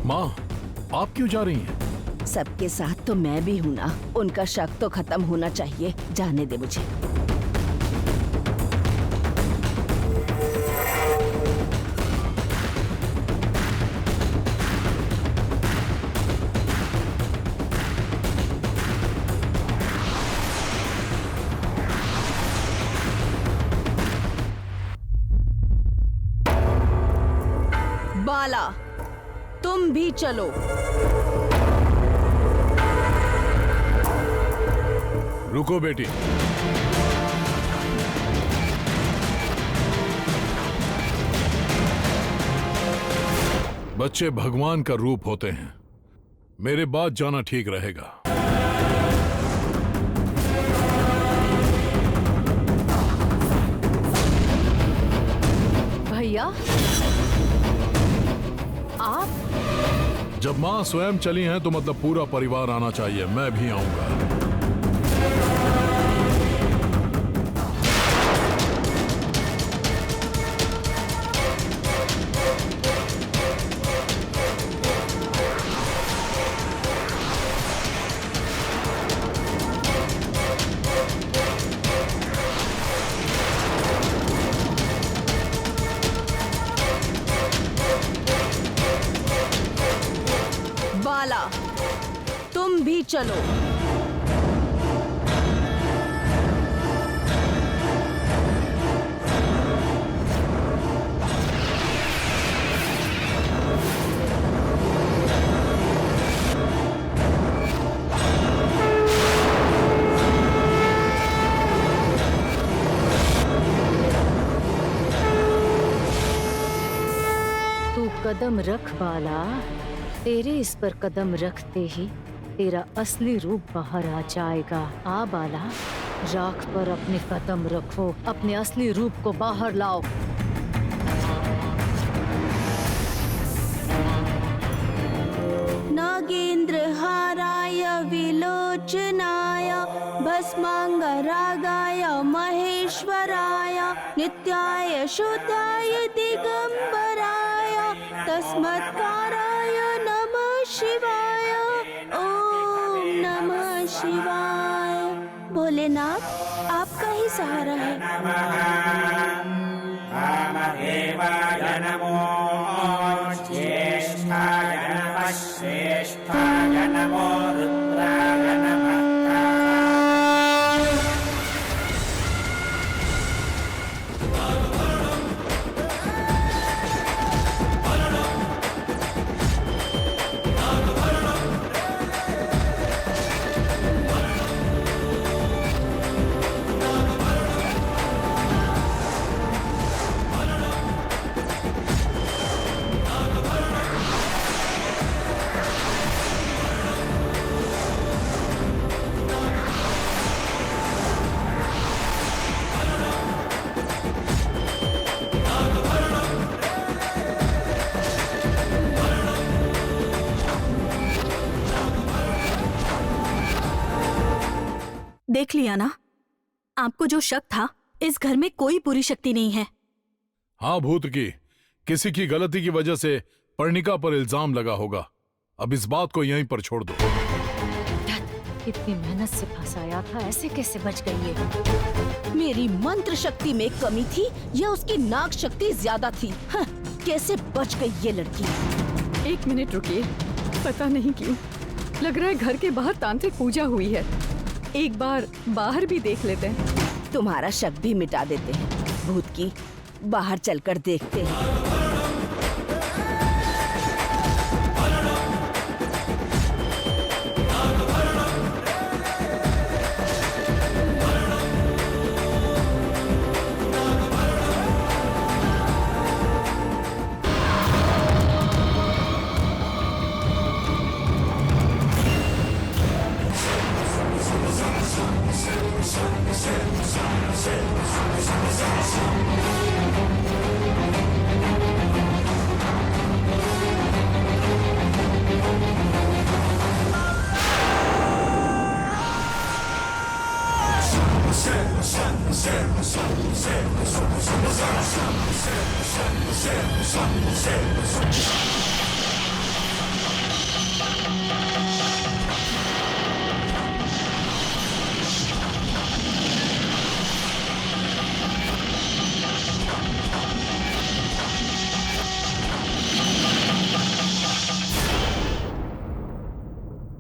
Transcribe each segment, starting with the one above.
माँ, आप क्यों जा रही हैं? सबके साथ तो मैं भी हूँ ना, उनका शक तो खत्म होना चाहिए। जाने दे मुझे। बाला, तुम भी चलो। रुको बेटी। बच्चे भगवान का रूप होते हैं, मेरे बाद जाना ठीक रहेगा। भैया, आप? जब माँ स्वयं चली हैं तो मतलब पूरा परिवार आना चाहिए। मैं भी आऊंगा। बाला, तुम भी चलो। तू कदम रख बाला, तेरे इस पर कदम रखते ही तेरा असली रूप बाहर आ जाएगा। आ बाला, राख पर अपने कदम रखो, अपने असली रूप को बाहर लाओ। नागेंद्र हाराय विलोचनाय भस्मांगरागाय महेश्वराय नित्याय शुद्धाय दिगंबराय तस्मत्काराय नमः शिवाय। ओम नमः शिवाय। भोलेनाथ, आपका ही सहारा है। श्रेष्ठाय नमो रुद्राय नमः। देख लिया ना, आपको जो शक था, इस घर में कोई बुरी शक्ति नहीं है। हाँ भूत की, किसी की गलती की वजह से पर्णिका पर इल्जाम लगा होगा। अब इस बात को यहीं पर छोड़ दो। इतनी मेहनत से फंसाया था, ऐसे कैसे बच गई ये? मेरी मंत्र शक्ति में कमी थी या उसकी नाग शक्ति ज्यादा थी? हाँ, कैसे बच गई ये लड़की? एक मिनट रुकिए, पता नहीं क्यों लग रहा है घर के बाहर तांत्रिक पूजा हुई है। एक बार बाहर भी देख लेते हैं। तुम्हारा शक भी मिटा देते हैं। भूत की, बाहर चलकर देखते हैं।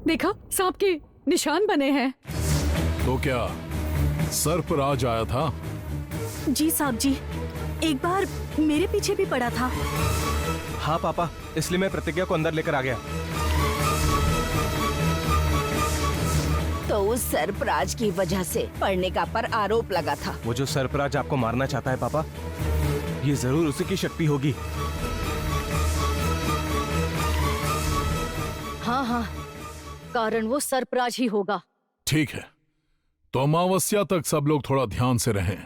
देखा, सांप के निशान बने हैं। तो क्या सर्पराज आया था? जी साहब जी, एक बार मेरे पीछे भी पड़ा था। हाँ पापा, इसलिए मैं प्रतिज्ञा को अंदर लेकर आ गया। तो उस सर्पराज की वजह से पर्णिका पर आरोप लगा था। वो जो सर्पराज आपको मारना चाहता है पापा, ये जरूर उसी की शक्ति होगी। हाँ हाँ, कारण वो सर्पराज ही होगा। ठीक है, तो अमावस्या तक सब लोग थोड़ा ध्यान से रहें।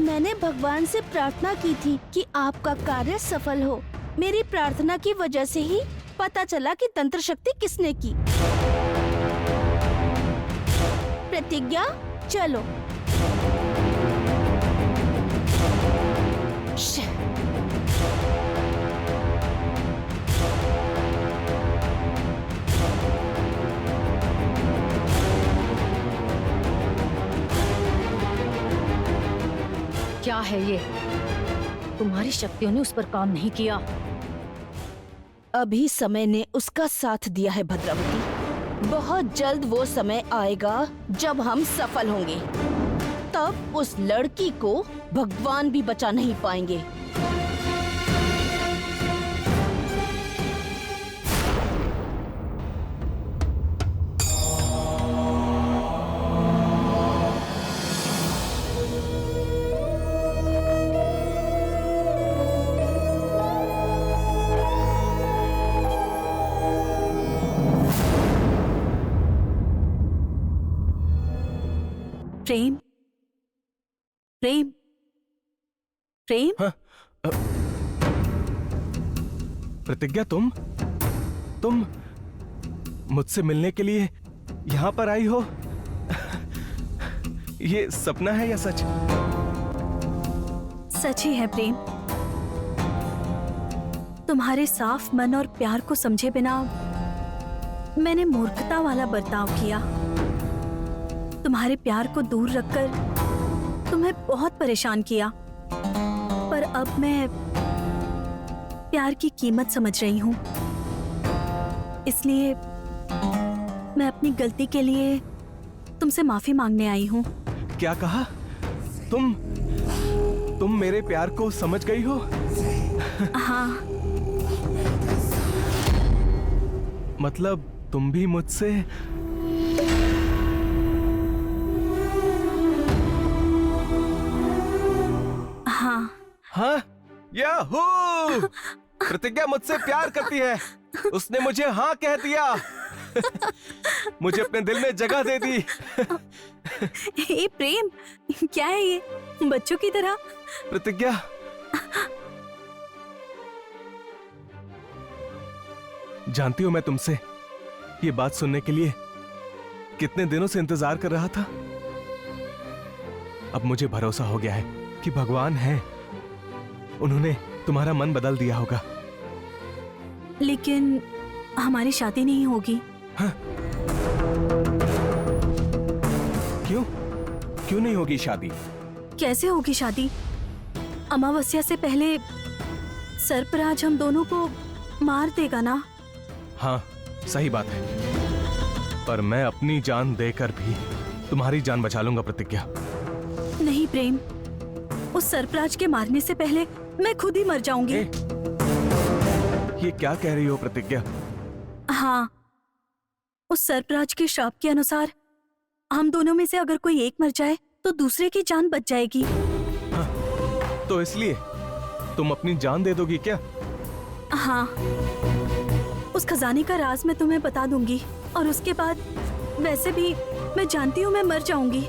मैंने भगवान से प्रार्थना की थी कि आपका कार्य सफल हो। मेरी प्रार्थना की वजह से ही पता चला कि तंत्र शक्ति किसने की। प्रतिज्ञा, चलो। क्या है ये? तुम्हारी शक्तियों ने उस पर काम नहीं किया। अभी समय ने उसका साथ दिया है भद्रावती। बहुत जल्द वो समय आएगा जब हम सफल होंगे। तब उस लड़की को भगवान भी बचा नहीं पाएंगे। प्रेम, प्रेम, प्रेम। हाँ, प्रतिज्ञा, तुम मुझसे मिलने के लिए यहाँ पर आई हो? ये सपना है या सच? सच ही है प्रेम। तुम्हारे साफ मन और प्यार को समझे बिना मैंने मूर्खता वाला बर्ताव किया। तुम्हारे प्यार को दूर रखकर तुम्हें बहुत परेशान किया, पर अब मैं प्यार की कीमत समझ रही हूँ। इसलिए मैं अपनी गलती के लिए तुमसे माफी मांगने आई हूँ। क्या कहा? तुम मेरे प्यार को समझ गई हो? हाँ। मतलब तुम भी मुझसे? हाँ, याहू! प्रतिज्ञा मुझसे प्यार करती है। उसने मुझे हाँ कह दिया। मुझे अपने दिल में जगह दे दी। हे प्रेम, क्या है ये, बच्चों की तरह? प्रतिज्ञा, जानती हो मैं तुमसे ये बात सुनने के लिए कितने दिनों से इंतजार कर रहा था। अब मुझे भरोसा हो गया है कि भगवान है, उन्होंने तुम्हारा मन बदल दिया होगा। लेकिन हमारी शादी नहीं होगी। हाँ? क्यों नहीं होगी शादी? कैसे होगी शादी? अमावस्या से पहले सर्पराज हम दोनों को मार देगा ना? हाँ, सही बात है, पर मैं अपनी जान देकर भी तुम्हारी जान बचा लूंगा प्रतिज्ञा। नहीं प्रेम, उस सर्पराज के मारने से पहले मैं खुद ही मर जाऊंगी। ये क्या कह रही हो प्रतिज्ञा? हाँ, उस सर्पराज के श्राप के अनुसार हम दोनों में से अगर कोई एक मर जाए तो दूसरे की जान बच जाएगी। हाँ, तो इसलिए तुम अपनी जान दे दोगी क्या? हाँ, उस खजाने का राज मैं तुम्हें बता दूंगी और उसके बाद वैसे भी मैं जानती हूँ मैं मर जाऊंगी,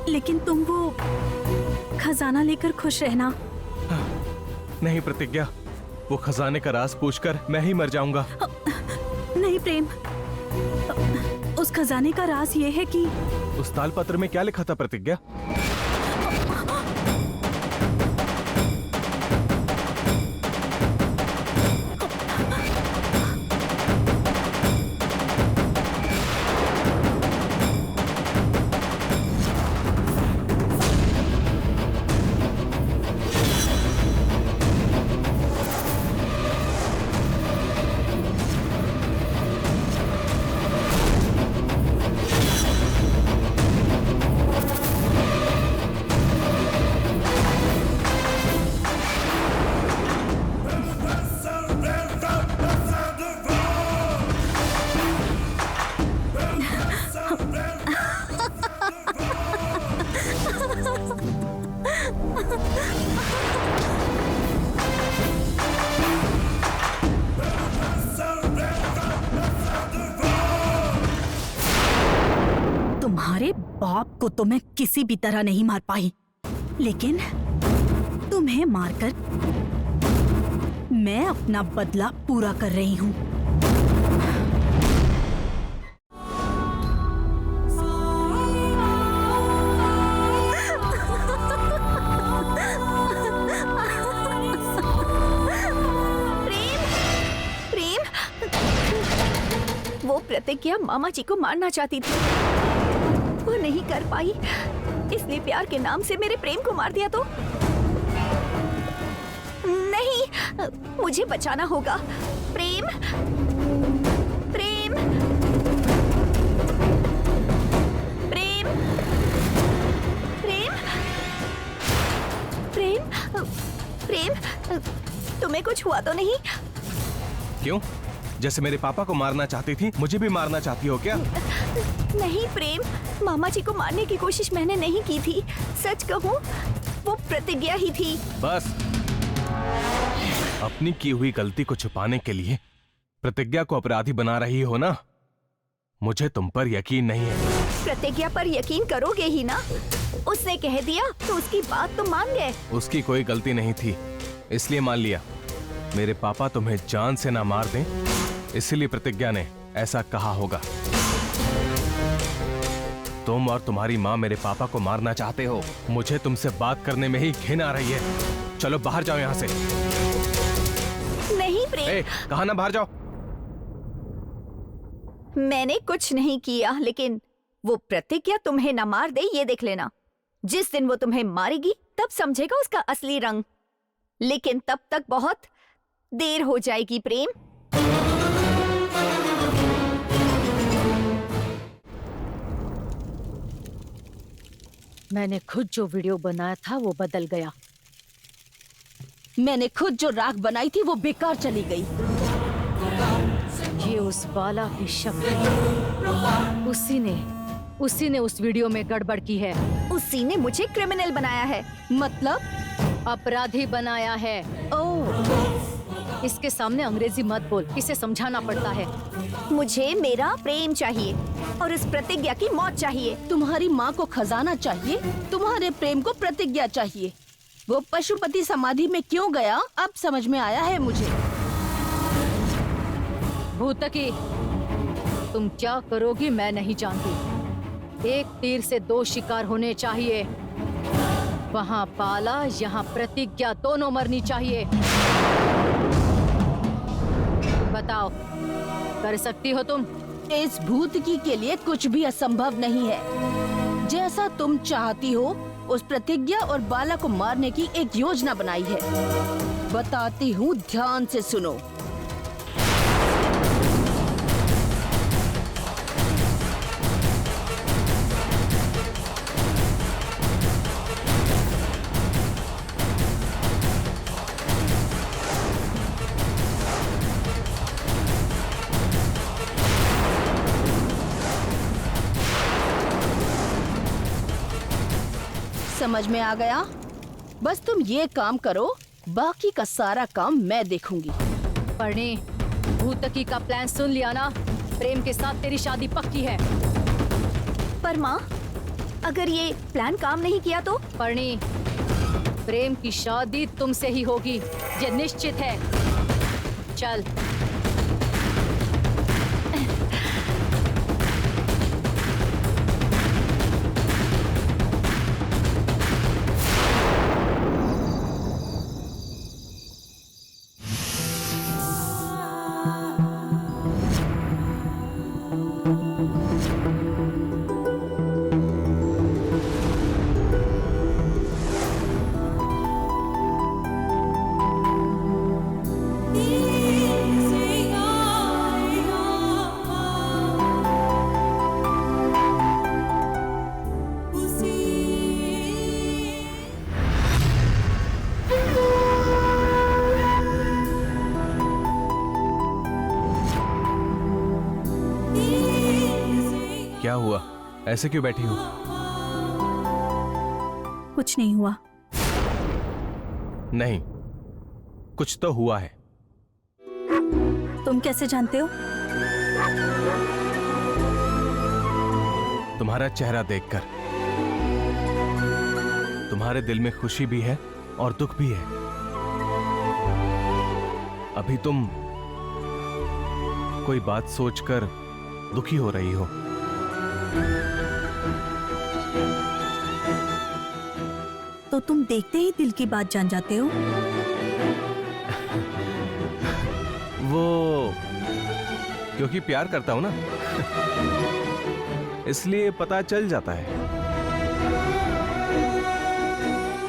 लेकिन तुम वो खजाना लेकर खुश रहना। नहीं प्रतिज्ञा, वो खजाने का राज पूछकर मैं ही मर जाऊंगा। नहीं प्रेम, उस खजाने का राज ये है कि उस तालपत्र में क्या लिखा था प्रतिज्ञा? तुम्हारे बाप को तो मैं किसी भी तरह नहीं मार पाई, लेकिन तुम्हें मारकर मैं अपना बदला पूरा कर रही हूँ। वो प्रतिज्ञा मामा जी को मारना चाहती थी, वो नहीं कर पाई, इसलिए प्यार के नाम से मेरे प्रेम को मार दिया। तो नहीं, मुझे बचाना होगा। प्रेम, प्रेम, प्रेम, प्रेम, प्रेम, प्रेम, तुम्हें कुछ हुआ तो नहीं? क्यों? जैसे मेरे पापा को मारना चाहती थी, मुझे भी मारना चाहती हो क्या? नहीं प्रेम, मामा जी को मारने की कोशिश मैंने नहीं की थी। सच कहूँ, वो प्रतिज्ञा ही थी। बस, अपनी की हुई गलती को छुपाने के लिए प्रतिज्ञा को अपराधी बना रही हो ना? मुझे तुम पर यकीन नहीं है। प्रतिज्ञा पर यकीन करोगे ही ना? उसने कह दिया तो उसकी बात तो मान गए। उसकी कोई गलती नहीं थी, इसलिए मान लिया। मेरे पापा तुम्हें जान से ना मार दें, इसलिए प्रतिज्ञा ने ऐसा कहा होगा। तुम और तुम्हारी माँ मेरे पापा को मारना चाहते हो। मुझे तुमसे बात करने में ही घिन आ रही है। चलो बाहर जाओ यहाँ से। नहीं प्रेम, कहा ना बाहर जाओ। मैंने कुछ नहीं किया, लेकिन वो प्रतिज्ञा तुम्हें न मार दे ये देख लेना। जिस दिन वो तुम्हें मारेगी तब समझेगा उसका असली रंग, लेकिन तब तक बहुत देर हो जाएगी प्रेम। मैंने खुद जो वीडियो बनाया था वो बदल गया। मैंने खुद जो राख बनाई थी वो बेकार चली गई। ये उस बाला की शक्ल है। उसी ने उस वीडियो में गड़बड़ की है। उसी ने मुझे क्रिमिनल बनाया है। मतलब? अपराधी बनाया है। ओह, इसके सामने अंग्रेजी मत बोल, इसे समझाना पड़ता है। मुझे मेरा प्रेम चाहिए और इस प्रतिज्ञा की मौत चाहिए। तुम्हारी माँ को खजाना चाहिए, तुम्हारे प्रेम को प्रतिज्ञा चाहिए। वो पशुपति समाधि में क्यों गया अब समझ में आया है मुझे। भूतकी, तुम क्या करोगी मैं नहीं जानती। एक तीर से दो शिकार होने चाहिए। वहाँ बाला, यहाँ प्रतिज्ञा, दोनों मरनी चाहिए। बताओ, कर सकती हो तुम? इस भूतकी के लिए कुछ भी असंभव नहीं है। जैसा तुम चाहती हो, उस प्रतिज्ञा और बाला को मारने की एक योजना बनाई है। बताती हूँ, ध्यान से सुनो। समझ में आ गया? बस तुम ये काम करो, बाकी का सारा काम मैं देखूंगी। परनी, भूतकी का प्लान सुन लिया ना? प्रेम के साथ तेरी शादी पक्की है। पर माँ, अगर ये प्लान काम नहीं किया तो? परनी, प्रेम की शादी तुमसे ही होगी, ये निश्चित है। चल। क्या हुआ? ऐसे क्यों बैठी हो? कुछ नहीं हुआ। नहीं, कुछ तो हुआ है। तुम कैसे जानते हो? तुम्हारा चेहरा देखकर। तुम्हारे दिल में खुशी भी है और दुख भी है। अभी तुम कोई बात सोचकर दुखी हो रही हो। तो तुम देखते ही दिल की बात जान जाते हो। वो क्योंकि प्यार करता हूं ना, इसलिए पता चल जाता है।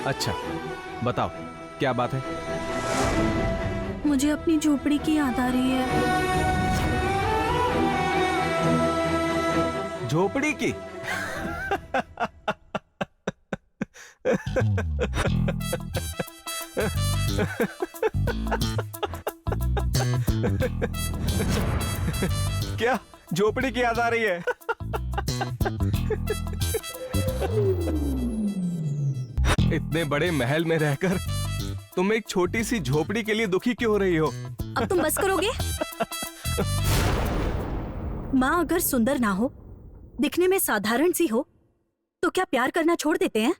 अच्छा बताओ क्या बात है? मुझे अपनी झोपड़ी की याद आ रही है। झोपड़ी की? क्या झोपड़ी की याद आ रही है? इतने बड़े महल में रहकर तुम एक छोटी सी झोपड़ी के लिए दुखी क्यों हो रही हो? अब तुम बस करोगे? माँ अगर सुंदर ना हो, दिखने में साधारण सी हो, तो क्या प्यार करना छोड़ देते हैं?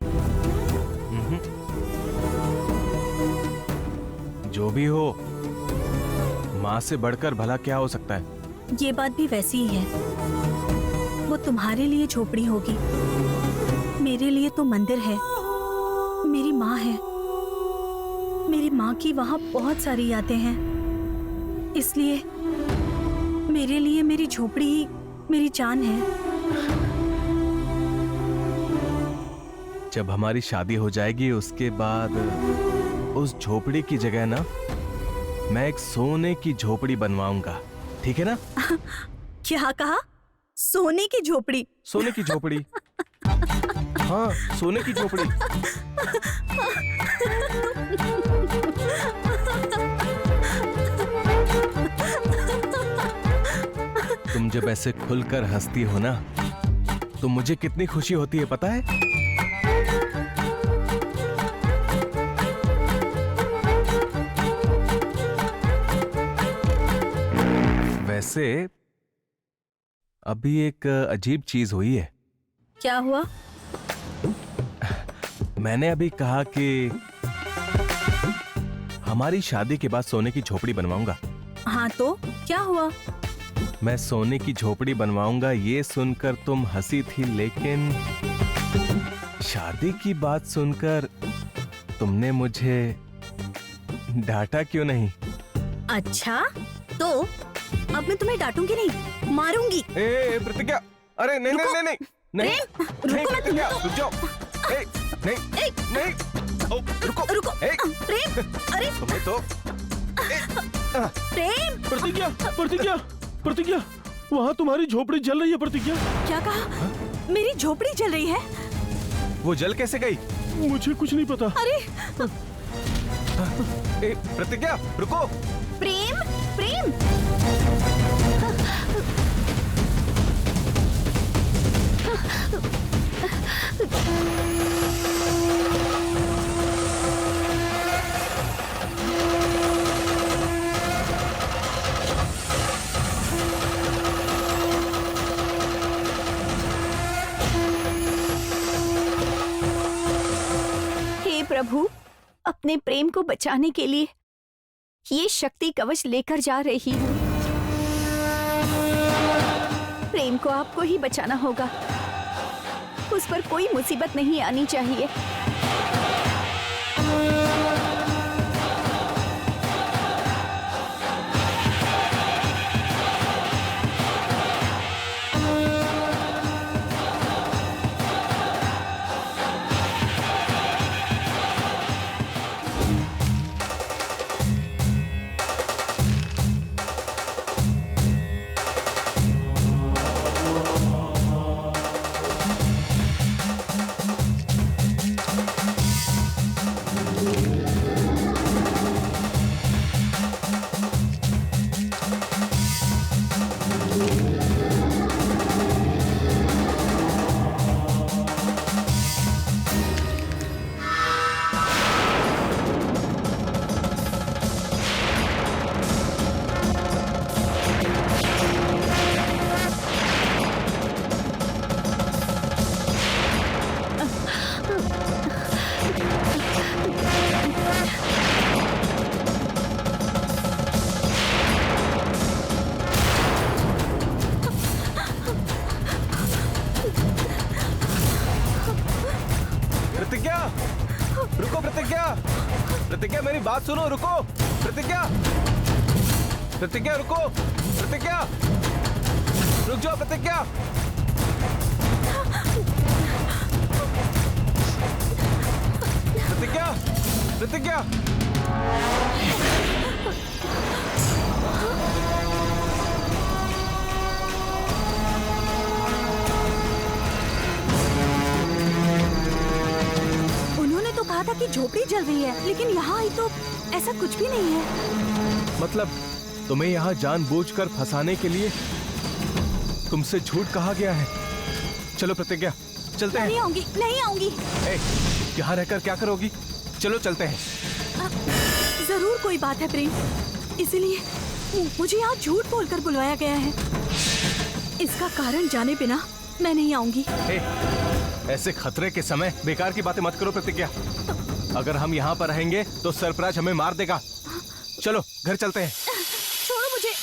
जो भी हो, माँ से बढ़कर भला क्या हो सकता है? ये बात भी वैसी ही है। वो तुम्हारे लिए झोपड़ी होगी, मेरे लिए तो मंदिर है। मेरी माँ है, मेरी माँ की वहाँ बहुत सारी यादें हैं, इसलिए मेरे लिए मेरी झोपड़ी ही मेरी जान है। जब हमारी शादी हो जाएगी उसके बाद उस झोपड़ी की जगह ना मैं एक सोने की झोपड़ी बनवाऊंगा, ठीक है ना? क्या कहा? सोने की झोपड़ी? सोने की झोपड़ी। हाँ, सोने की झोपड़ी। तुम जब ऐसे खुलकर हंसती हो ना, तो मुझे कितनी खुशी होती है पता है? वैसे अभी एक अजीब चीज हुई है। क्या हुआ? मैंने अभी कहा कि हमारी शादी के बाद सोने की झोपड़ी बनवाऊंगा। हाँ तो क्या हुआ? मैं सोने की झोपड़ी बनवाऊंगा ये सुनकर तुम हंसी थी, लेकिन शादी की बात सुनकर तुमने मुझे डांटा क्यों नहीं? अच्छा तो अब मैं तुम्हें डांटूंगी नहीं, मारूंगी। ए प्रतिज्ञा, अरे नहीं नहीं नहीं नहीं नहीं नहीं, रुको मत, प्रतिज्ञा, रुको। रुक जाओ। ए, नहीं नहीं, ओ, रुको रुको। ए, प्रेम, अरे तुम्हें तो प्रेम, प्रतिज्ञा, प्रतिज्ञा, प्रतिज्ञा, वहाँ तुम्हारी झोपड़ी जल रही है। प्रतिज्ञा, क्या कहा? मेरी झोपड़ी जल रही है? वो जल कैसे गई? मुझे कुछ नहीं पता। अरे ए, प्रतिज्ञा रुको। प्रेम, प्रेम, हे प्रभु, अपने प्रेम को बचाने के लिए ये शक्ति कवच लेकर जा रही हूँ। प्रेम को आपको ही बचाना होगा, उस पर कोई मुसीबत नहीं आनी चाहिए। प्रतिज्ञा, रुको प्रतिज्ञा, प्रतिज्ञा मेरी बात सुनो, रुको प्रतिज्ञा, प्रतिज्ञा रुको, प्रतिज्ञा रुक जाओ प्रतिज्ञा। प्रतिज्ञा, प्रतिज्ञा उन्होंने तो कहा था कि झोपड़ी जल रही है, लेकिन यहाँ आई तो ऐसा कुछ भी नहीं है। मतलब तुम्हें यहाँ जानबूझकर फंसाने के लिए तुमसे झूठ कहा गया है। चलो प्रतिज्ञा चलते हैं। नहीं आऊंगी, नहीं आऊंगी। ए, यहाँ रहकर क्या करोगी? चलो चलते हैं। जरूर कोई बात है प्रेम, इसीलिए मुझे यहाँ झूठ बोलकर बुलवाया गया है। इसका कारण जाने बिना मैं नहीं आऊंगी। ए, ऐसे खतरे के समय बेकार की बातें मत करो प्रतिज्ञा। अगर हम यहाँ पर रहेंगे तो सरफराज हमें मार देगा। चलो घर चलते हैं। छोड़ो मुझे।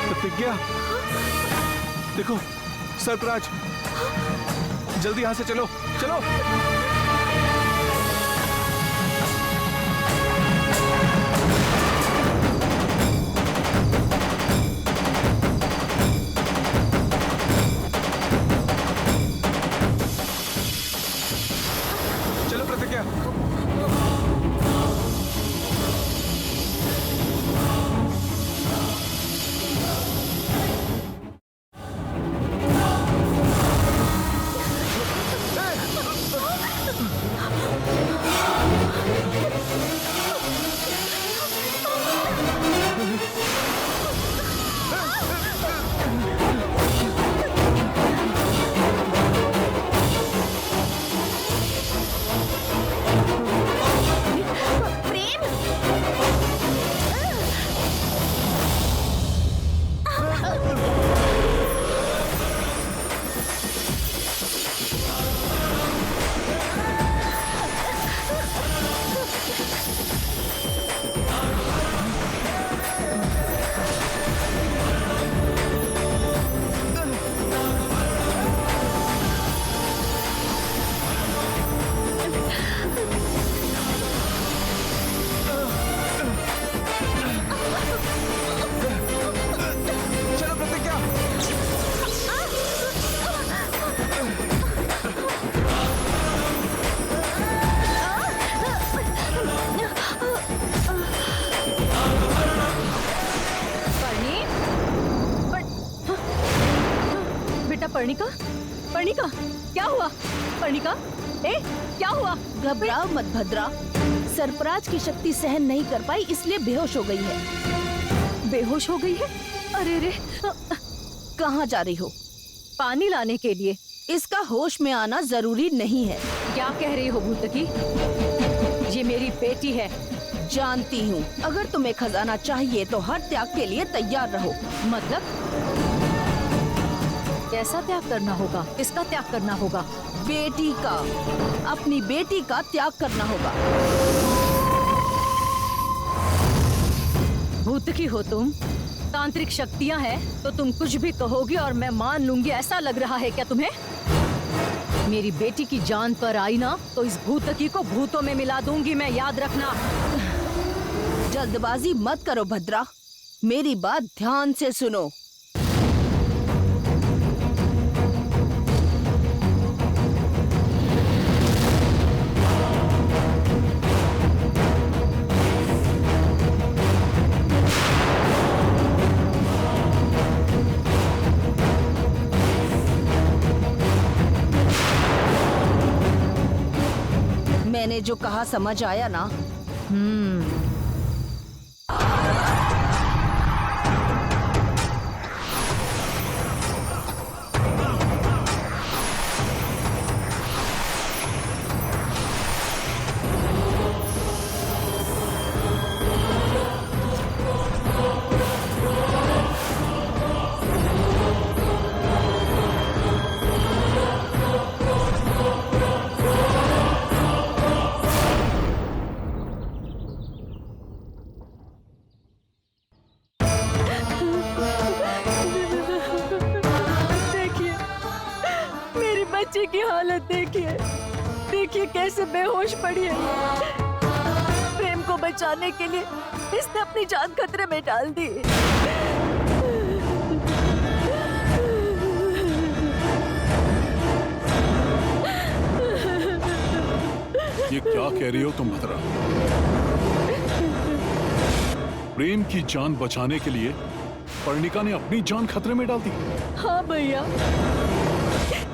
प्रतिज्ञा देखो, सरफराज जल्दी यहाँ से चलो, चलो। चलो प्रतिज्ञा। पर्णिका, पर्णिका क्या हुआ? पर्णिका, ए क्या हुआ? घबराओ मत भद्रा, सरफराज की शक्ति सहन नहीं कर पाई इसलिए बेहोश हो गई है। बेहोश हो गई है? अरे रे, कहाँ जा रही हो? पानी लाने के लिए। इसका होश में आना जरूरी नहीं है। क्या कह रही हो भूतकी? ये मेरी बेटी है। जानती हूँ, अगर तुम्हें खजाना चाहिए तो हर त्याग के लिए तैयार रहो। मतलब कैसा त्याग करना होगा? किसका त्याग करना होगा? बेटी का, अपनी बेटी का त्याग करना होगा। भूतकी हो तुम, तांत्रिक शक्तियां हैं तो तुम कुछ भी कहोगी और मैं मान लूंगी, ऐसा लग रहा है क्या तुम्हें? मेरी बेटी की जान पर आई ना तो इस भूतकी को भूतों में मिला दूंगी मैं, याद रखना। जल्दबाजी मत करो भद्रा, मेरी बात ध्यान से सुनो। मैंने जो कहा समझ आया ना? देखिए कैसे बेहोश पड़ी है। प्रेम को बचाने के लिए इसने अपनी जान खतरे में डाल दी। ये क्या कह रही हो तुम भद्रा? प्रेम की जान बचाने के लिए पर्णिका ने अपनी जान खतरे में डाल दी? हाँ भैया,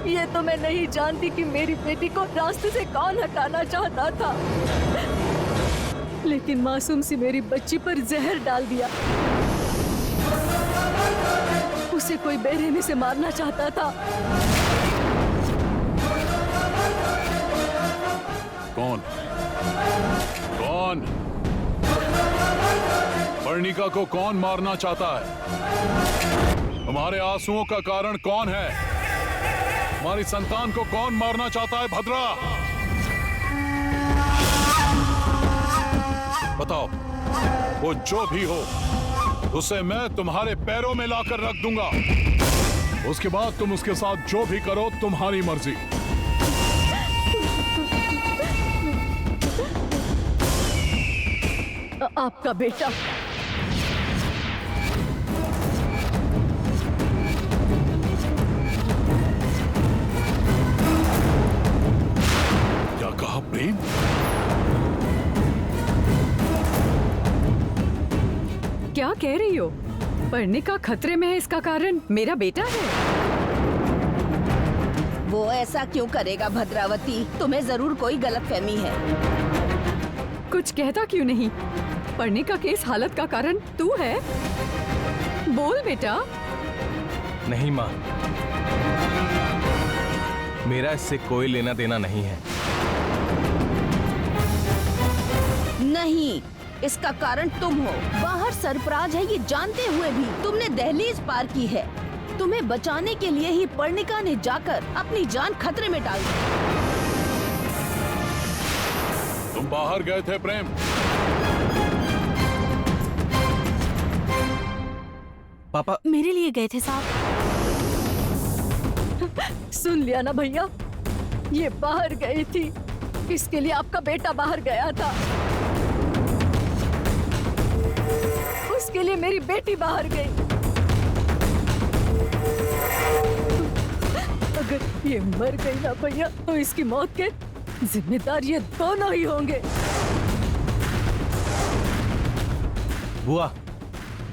ये तो मैं नहीं जानती कि मेरी बेटी को रास्ते से कौन हटाना चाहता था, लेकिन मासूम सी मेरी बच्ची पर जहर डाल दिया। उसे कोई बेरहमी से मारना चाहता था। कौन? कौन? पर्णिका को कौन मारना चाहता है? तुम्हारे आंसुओं का कारण कौन है? हमारी संतान को कौन मारना चाहता है भद्रा? बताओ। वो जो भी हो, उसे मैं तुम्हारे पैरों में लाकर रख दूंगा। उसके बाद तुम उसके साथ जो भी करो तुम्हारी मर्जी। आपका बेटा क्या कहा प्रेम? क्या कह रही हो? पर्णिका खतरे में है, इसका कारण मेरा बेटा है। वो ऐसा क्यों करेगा भद्रावती? तुम्हें जरूर कोई गलतफहमी है। कुछ कहता क्यों नहीं? पर्णिका के इस हालत का कारण तू है। बोल बेटा। नहीं माँ, मेरा इससे कोई लेना देना नहीं है। नहीं, इसका कारण तुम हो। बाहर सरफराज है ये जानते हुए भी तुमने दहलीज पार की है। तुम्हें बचाने के लिए ही पर्णिका ने जाकर अपनी जान खतरे में डाल दी। तुम बाहर गए थे प्रेम? पापा मेरे लिए गए थे साहब। सुन लिया ना भैया, ये बाहर गई थी, इसके लिए आपका बेटा बाहर गया था। उसके लिए मेरी बेटी बाहर गई। अगर ये मर गई ना भैया, तो इसकी मौत के जिम्मेदार ये दोनों ही होंगे। बुआ,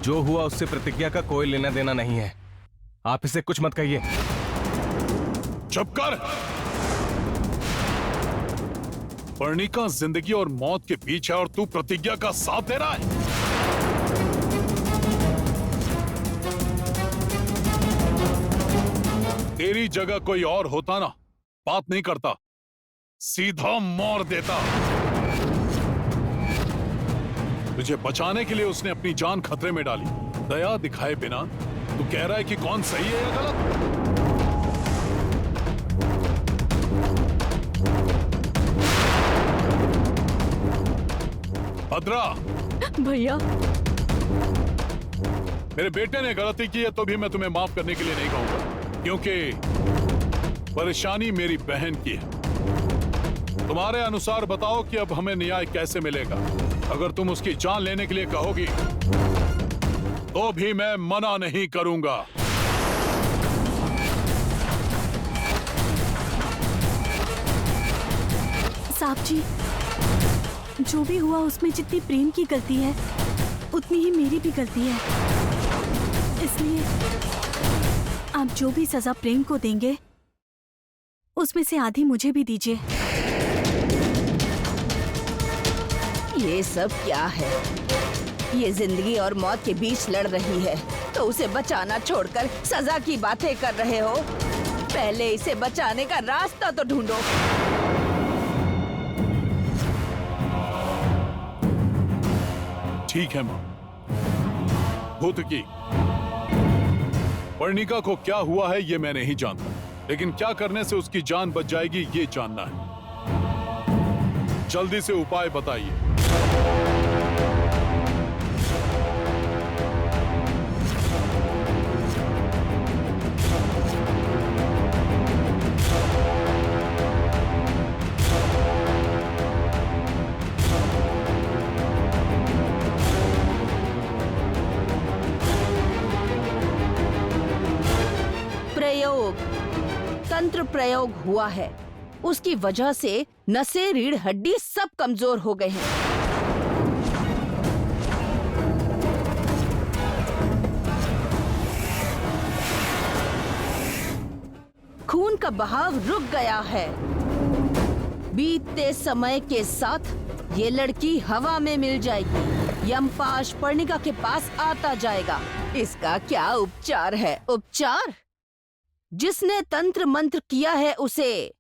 जो हुआ उससे प्रतिज्ञा का कोई लेना देना नहीं है। आप इसे कुछ मत कहिए। चुप कर। पर्णिका जिंदगी और मौत के बीच है और तू प्रतिज्ञा का साथ दे रहा है। तेरी जगह कोई और होता ना, बात नहीं करता, सीधा मार देता। तुझे बचाने के लिए उसने अपनी जान खतरे में डाली। दया दिखाए बिना तू कह रहा है कि कौन सही है या गलत? भद्रा, भैया मेरे बेटे ने गलती की है तो भी मैं तुम्हें माफ करने के लिए नहीं कहूंगा, क्योंकि परेशानी मेरी बहन की है। तुम्हारे अनुसार बताओ कि अब हमें न्याय कैसे मिलेगा? अगर तुम उसकी जान लेने के लिए कहोगी तो भी मैं मना नहीं करूंगा। साहब जी, जो भी हुआ उसमें जितनी प्रेम की गलती है उतनी ही मेरी भी गलती है। इसलिए आप जो भी सजा प्रेम को देंगे उसमें से आधी मुझे भी दीजिए। ये सब क्या है? ये जिंदगी और मौत के बीच लड़ रही है, तो उसे बचाना छोड़कर सजा की बातें कर रहे हो। पहले इसे बचाने का रास्ता तो ढूंढो। ठीक है मां। भूतकी, पर्णिका को क्या हुआ है ये मैं नहीं जानता, लेकिन क्या करने से उसकी जान बच जाएगी ये जानना है। जल्दी से उपाय बताइए। तंत्र प्रयोग हुआ है, उसकी वजह से नसें, रीढ़, हड्डी सब कमजोर हो गए हैं। खून का बहाव रुक गया है। बीतते समय के साथ ये लड़की हवा में मिल जाएगी। यमपाश पर्णिका के पास आता जाएगा। इसका क्या उपचार है? उपचार? जिसने तंत्र मंत्र किया है उसे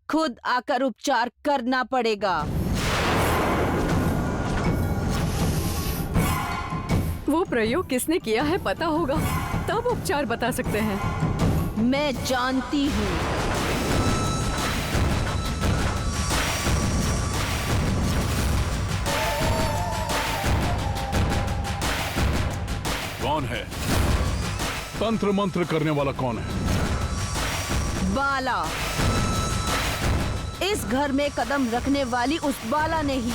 खुद आकर उपचार करना पड़ेगा। वो प्रयोग किसने किया है पता होगा, तब उपचार बता सकते हैं। मैं जानती हूँ। कौन है? तंत्र मंत्र करने वाला कौन है? बाला। इस घर में कदम रखने वाली उस बाला ने ही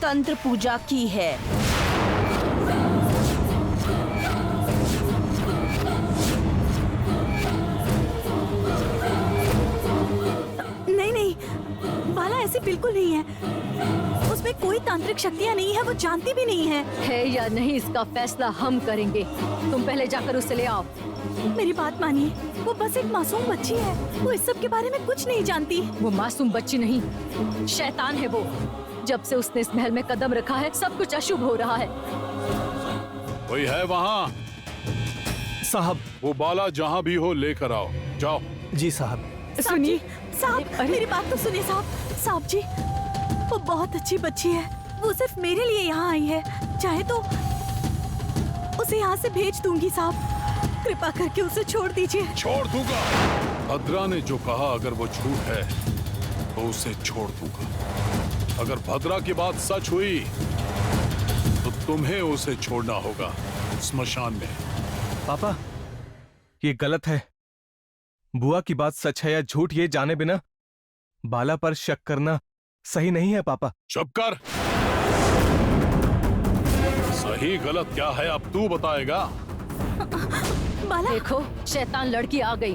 तंत्र पूजा की है। नहीं नहीं, बाला ऐसी बिल्कुल नहीं है। उसमें कोई तांत्रिक शक्तियाँ नहीं है, वो जानती भी नहीं है या नहीं इसका फैसला हम करेंगे। तुम पहले जाकर उसे ले आओ। मेरी बात मानिए, वो बस एक मासूम बच्ची है। वो इस सब के बारे में कुछ नहीं जानती। वो मासूम बच्ची नहीं, शैतान है वो। जब से उसने इस महल में कदम रखा है सब कुछ अशुभ हो रहा है। कोई है वहाँ? साहब। वो बाला जहाँ भी हो लेकर आओ। जाओ। जी साहब। सुनिए साहब, अरे- मेरी बात तो सुनिए साहब। साहब जी, वो बहुत अच्छी बच्ची है। वो सिर्फ मेरे लिए यहाँ आई है। चाहे तो उसे यहाँ से भेज दूंगी साहब। कृपा करके उसे छोड़ दीजिए। छोड़ दूंगा। भद्रा ने जो कहा अगर वो झूठ है तो उसे छोड़ दूंगा। अगर भद्रा की बात सच हुई तो तुम्हें उसे छोड़ना होगा स्मशान में। पापा, ये गलत है। बुआ की बात सच है या झूठ ये जाने बिना बाला पर शक करना सही नहीं है पापा। चुप कर। सही गलत क्या है अब तू बताएगा। बाला। देखो, शैतान लड़की आ गई।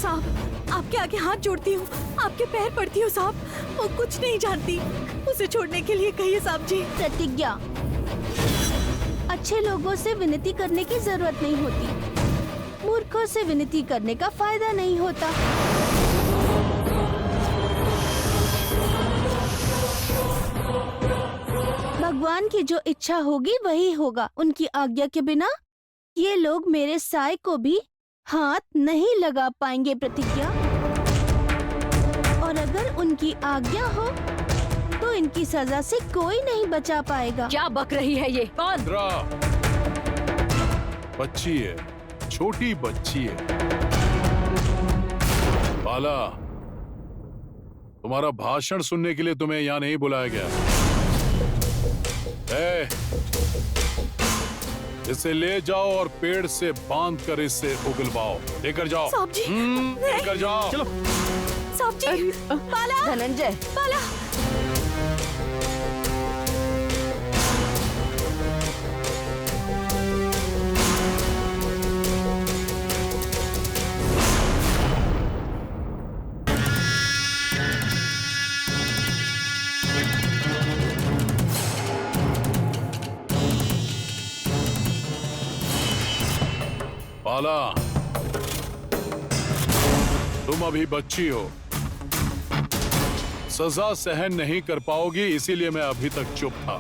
साहब, आपके आगे हाथ जोड़ती हूँ, आपके पैर पड़ती हूँ साहब। वो कुछ नहीं जानती। उसे छोड़ने के लिए कहिए साहब जी। प्रतिज्ञा, अच्छे लोगों से विनती करने की जरूरत नहीं होती। मूर्खों से विनती करने का फायदा नहीं होता। भगवान की जो इच्छा होगी वही होगा। उनकी आज्ञा के बिना ये लोग मेरे साय को भी हाथ नहीं लगा पाएंगे। प्रतिज्ञा, और अगर उनकी आज्ञा हो तो इनकी सजा से कोई नहीं बचा पाएगा। क्या बक रही है ये? कौन? भद्रा बच्ची है, छोटी बच्ची है। बाला, तुम्हारा भाषण सुनने के लिए तुम्हें यहाँ नहीं बुलाया गया। इसे ले जाओ और पेड़ से बांध कर इसे उगलवाओ। लेकर जाओ। साहब जी, लेकर जाओ। चलो। साहब जी। बाला। धनंजय, बाला। बाला, तुम अभी बच्ची हो, सजा सहन नहीं कर पाओगी, इसीलिए मैं अभी तक चुप था।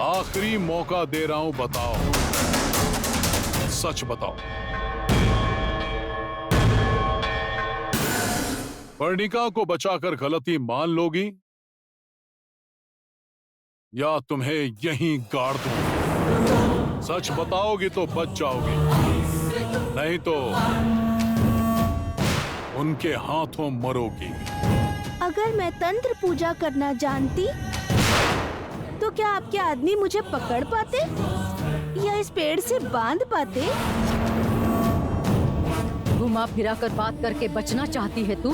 आखिरी मौका दे रहा हूं, बताओ, सच बताओ। पर्णिका को बचाकर गलती मान लोगी या तुम्हें यहीं गाड़ दूं? सच बताओगी तो बच जाओगी, नहीं तो उनके हाथों मरोगी। अगर मैं तंत्र पूजा करना जानती तो क्या आपके आदमी मुझे पकड़ पाते या इस पेड़ से बांध पाते? घुमा फिरा कर बात करके बचना चाहती है तू?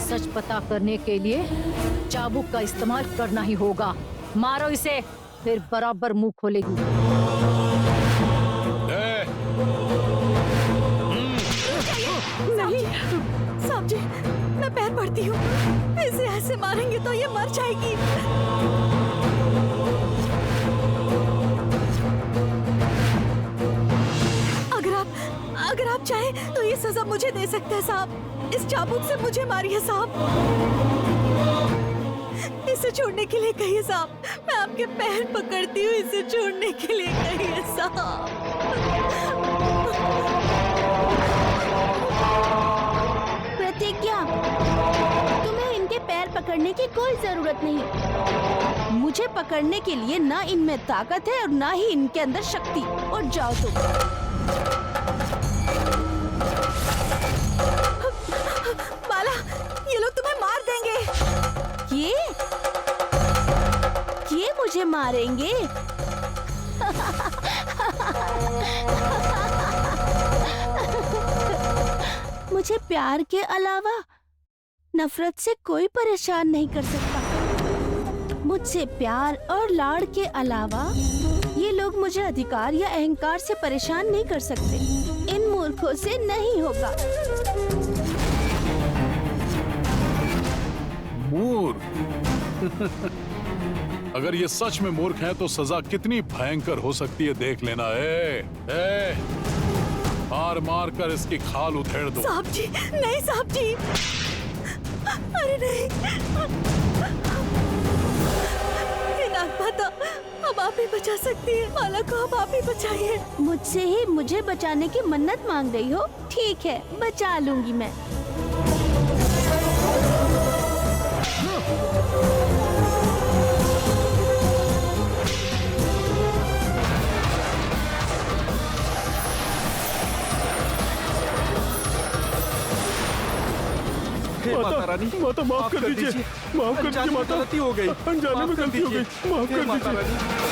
सच पता करने के लिए चाबुक का इस्तेमाल करना ही होगा। मारो इसे, फिर बराबर मुंह खोलेगी। रही हूँ, इसे ऐसे मारेंगे तो ये मर जाएगी। अगर आप चाहें तो ये सजा मुझे दे सकते हैं साहब। इस चाबुक से मुझे मारिए साहब। इसे छोड़ने के लिए कहिए साहब। मैं आपके पैर पकड़ती हूँ, इसे छोड़ने के लिए कहिए साहब। प्रतिज्ञा, तुम्हें इनके पैर पकड़ने की कोई जरूरत नहीं। मुझे पकड़ने के लिए ना इनमें ताकत है और ना ही इनके अंदर शक्ति। और जाओ तुम। बाला, ये लोग तुम्हें मार देंगे। ये मुझे मारेंगे? मुझे प्यार के अलावा नफरत से कोई परेशान नहीं कर सकता। मुझसे प्यार और लाड़ के अलावा ये लोग मुझे अधिकार या अहंकार से परेशान नहीं कर सकते। इन मूर्खों से नहीं होगा। मूर्ख? अगर ये सच में मूर्ख हैं तो सजा कितनी भयंकर हो सकती है देख लेना। ए, मार मार कर इसकी खाल उधेड़ दो। साहब जी, नहीं साहब जी। अरे नहीं, नागमाता, अब आप ही बचा सकती है। माला को अब आप ही बचाइए। मुझसे ही मुझे बचाने की मन्नत मांग रही हो? ठीक है, बचा लूंगी मैं। माता रानी, माता माफ कर दीजिए, माफ कर दीजिए माता। गलती हो गई, अनजाने में गलती हो गई, माफ कर दीजिए।